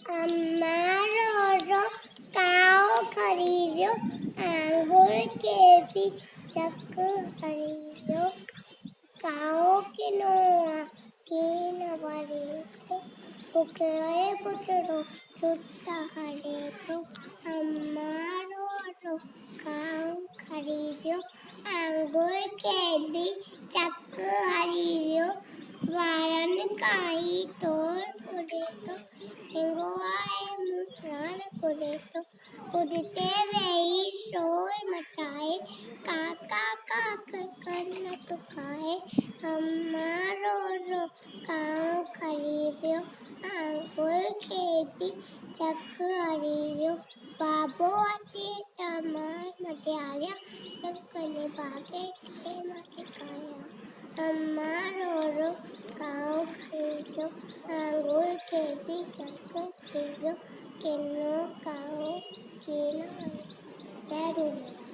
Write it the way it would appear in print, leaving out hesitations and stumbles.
अम्मा रो काओ खरीदो अंगूर के भी चक खरीदो काओ के नोआ की नवारे को पुकरे पुचरो चुट्टा हरे तो अम्मा रो काओ खरीदो अंगूर के भी चक खरीदो वारन काई तोड़ पुड़े तो हिंगवाए मुरान पुड़े तो उड़ते वही शोर मचाए काका काक करना तो खाए अम्मा रो काओ खरीदो अंगूर खेती चक खरीदो बाबो अच्छी टमार मटियाया कने बागे के माके खाया अम्मा रो काओ खरीदो अंगूर खेती चक खरीदो किन्नो काओ किनो जरूर